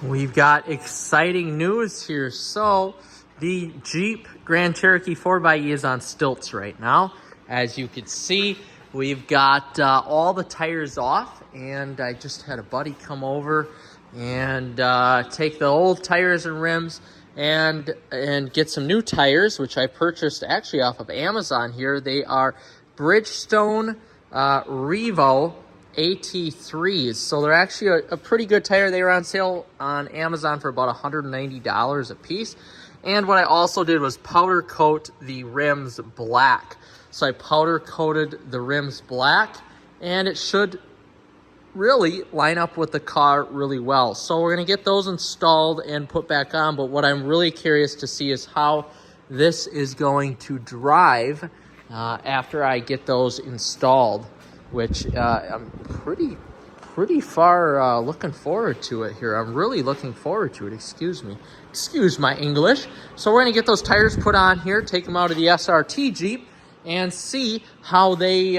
We've got exciting news here. So the Jeep Grand Cherokee 4xe is on stilts right now. As you can see, we've got all the tires off, and I just had a buddy come over and take the old tires and rims and get some new tires, which I purchased actually off of Amazon here. They are Bridgestone Revo AT3s. So they're actually a pretty good tire. They were on sale on Amazon for about $190 a piece. And what I also did was powder coat the rims black. So I powder coated the rims black, and it should really line up with the car really well. So we're gonna get those installed and put back on, but what I'm really curious to see is how this is going to drive after I get those installed, which I'm pretty far looking forward to it here. I'm really looking forward to it. Excuse my English. So we're gonna get those tires put on here, take them out of the SRT Jeep, and see how they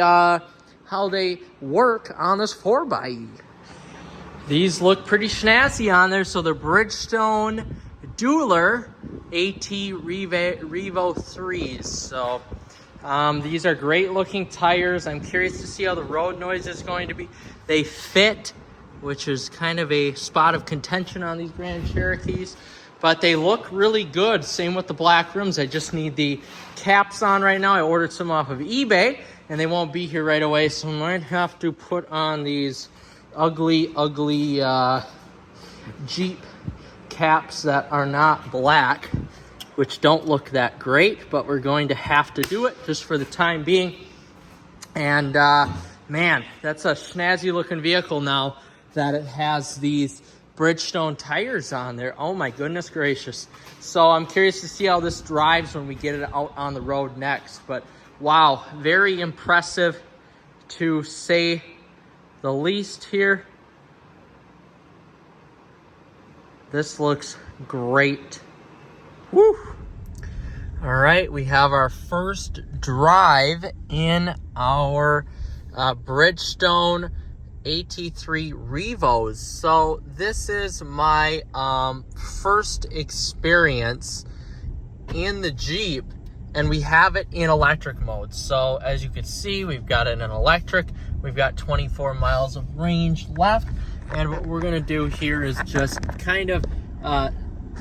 work on this 4xe. These look pretty snazzy on there. So they're Bridgestone Dueler AT Revo 3s. So these are great looking tires. I'm curious to see how the road noise is going to be. They fit, which is kind of a spot of contention on these Grand Cherokees, but they look really good. Same with the black rims. I just need the caps on right now. I ordered some off of eBay, and they won't be here right away, so I might have to put on these ugly Jeep caps that are not black, which don't look that great, but we're going to have to do it just for the time being. And man, that's a snazzy looking vehicle now that it has these Bridgestone tires on there. Oh my goodness gracious. So I'm curious to see how this drives when we get it out on the road next. But wow, very impressive to say the least here. This looks great. Woo! All right, we have our first drive in our Bridgestone AT3 Revos. So this is my first experience in the Jeep, and we have it in electric mode. So as you can see, we've got it in electric. We've got 24 miles of range left, and what we're gonna do here is just kind of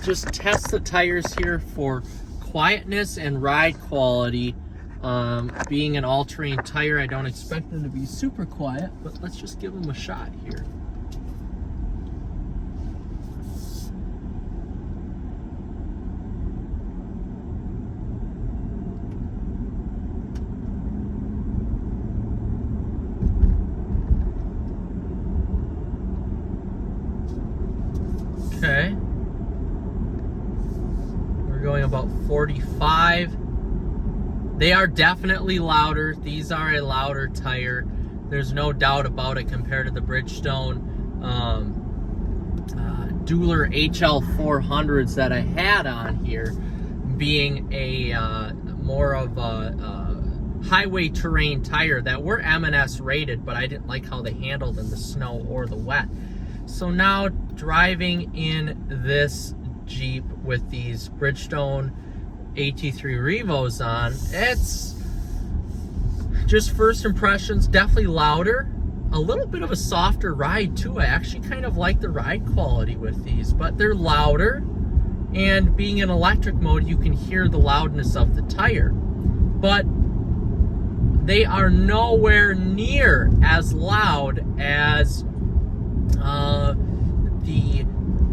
just test the tires here for quietness and ride quality. Being an all-terrain tire, I don't expect them to be super quiet, but let's just give them a shot here. Okay. We're going about 45. They are definitely louder. These are a louder tire. There's no doubt about it compared to the Bridgestone Dueler HL400s that I had on here, being a more of a highway terrain tire that were M&S rated, but I didn't like how they handled in the snow or the wet. So now driving in this Jeep with these Bridgestone AT3 Revos on, it's just first impressions, definitely louder, a little bit of a softer ride too. I actually kind of like the ride quality with these, but they're louder, and being in electric mode, you can hear the loudness of the tire, but they are nowhere near as loud as the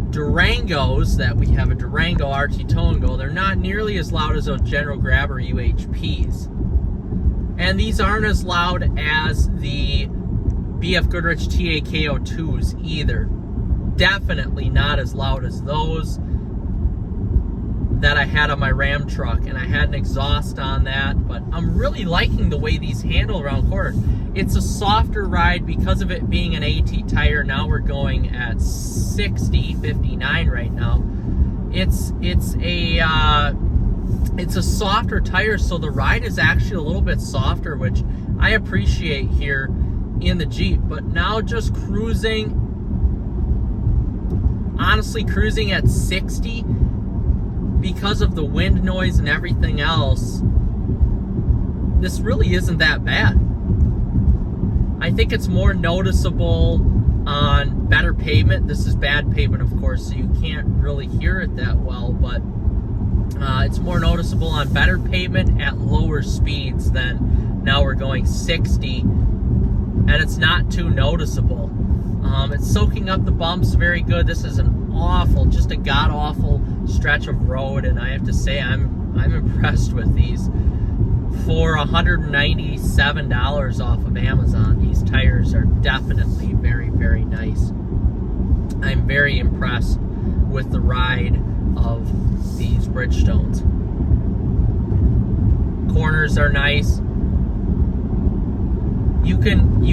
Durangos that we have. A Durango RT Tow and Go. They're not nearly as loud as those General Grabber UHPs, and these aren't as loud as the BF Goodrich TAKO2s either. Definitely not as loud as those that I had on my Ram truck, and I had an exhaust on that, but I'm really liking the way these handle around corners. It's a softer ride because of it being an AT tire. Now we're going at 60, 59 right now. It's a softer tire, so the ride is actually a little bit softer, which I appreciate here in the Jeep. But now just cruising honestly cruising at 60, because of the wind noise and everything else, this really isn't that bad. I think it's more noticeable on better pavement. This is bad pavement, of course, so you can't really hear it that well, but it's more noticeable on better pavement at lower speeds than now we're going 60, and it's not too noticeable. It's soaking up the bumps very good. This is an awful, just a god-awful stretch of road, and I have to say I'm impressed with these. For $197 off of Amazon, these tires are definitely very, very nice. I'm very impressed with the ride of these Bridgestones. Corners are nice. You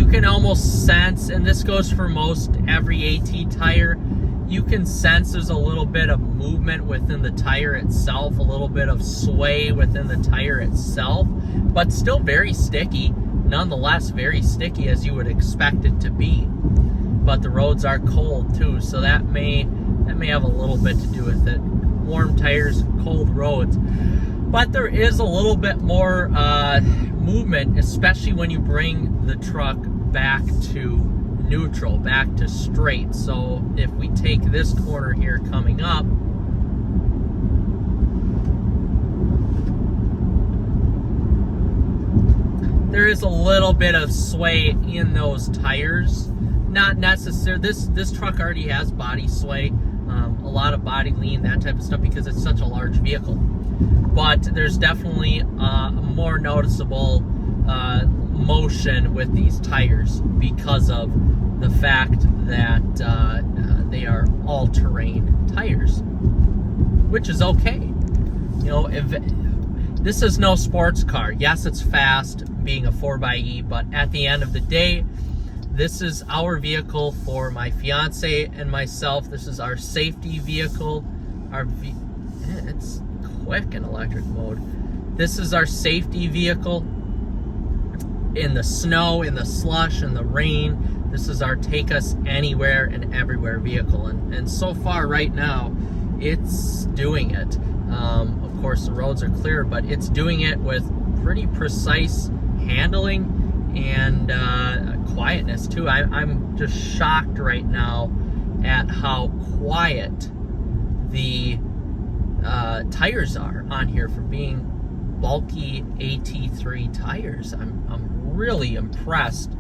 can almost sense, and this goes for most every AT tire, you can sense there's a little bit of movement within the tire itself, a little bit of sway within the tire itself, but still very sticky, nonetheless very sticky as you would expect it to be. But the roads are cold too, so that may have a little bit to do with it. Warm tires, cold roads. But there is a little bit more movement, especially when you bring the truck back to neutral, back to straight. So if we take this corner here coming up, there is a little bit of sway in those tires. Not necessary. This truck already has body sway, a lot of body lean, that type of stuff, because it's such a large vehicle. But there's definitely a more noticeable motion with these tires because of the fact that they are all-terrain tires, which is okay. You know, if this is no sports car. Yes, it's fast, being a 4xe, but at the end of the day, this is our vehicle for my fiance and myself. This is our safety vehicle. It's quick in electric mode. This is our safety vehicle in the snow, in the slush, in the rain. This is our take us anywhere and everywhere vehicle, and so far right now it's doing it. Of course the roads are clear, but it's doing it with pretty precise handling and quietness too. I'm just shocked right now at how quiet the tires are on here for being bulky AT3 tires. I'm really impressed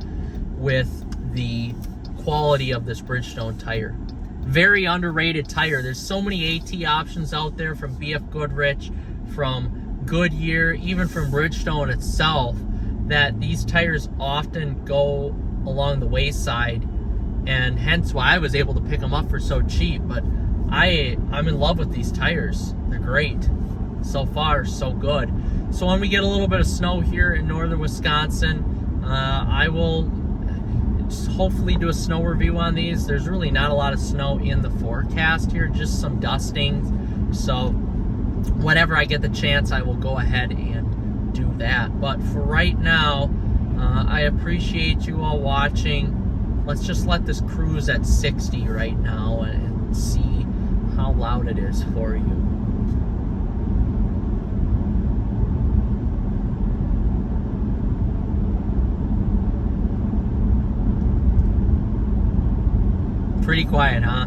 with the quality of this Bridgestone tire. Very underrated tire. There's so many AT options out there, from BF Goodrich, from Goodyear, even from Bridgestone itself, that these tires often go along the wayside, and hence why I was able to pick them up for so cheap. But I'm in love with these tires. They're great. So far, so good. So when we get a little bit of snow here in northern Wisconsin, I will hopefully do a snow review on these. There's really not a lot of snow in the forecast here, just some dusting. So whenever I get the chance, I will go ahead and do that. But for right now, I appreciate you all watching. Let's just let this cruise at 60 right now and see how loud it is for you. Pretty quiet, huh?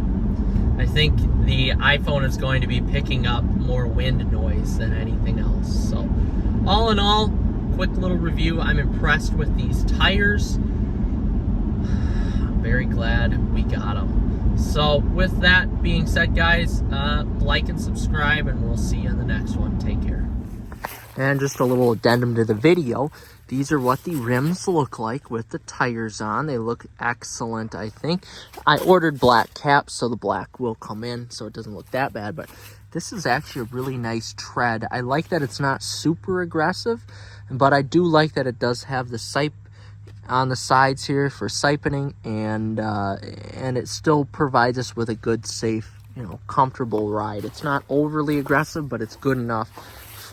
I think the iPhone is going to be picking up more wind noise than anything else. So all in all, quick little review. I'm impressed with these tires. I'm very glad we got them. So with that being said, guys, like and subscribe, and we'll see you in the next one. Take care. And just a little addendum to the video. These are what the rims look like with the tires on. They look excellent, I think. I ordered black caps, so the black will come in, so it doesn't look that bad. But this is actually a really nice tread. I like that it's not super aggressive, but I do like that it does have the sipe on the sides here for siphoning, and it still provides us with a good, safe, comfortable ride. It's not overly aggressive, but it's good enough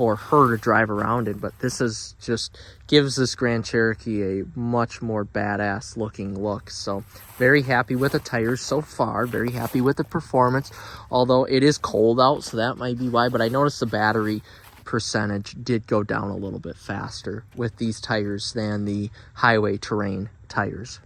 for her to drive around in, but this is just gives this Grand Cherokee a much more badass looking look. So very happy with the tires so far, very happy with the performance, although it is cold out, so that might be why. But I noticed the battery percentage did go down a little bit faster with these tires than the highway terrain tires.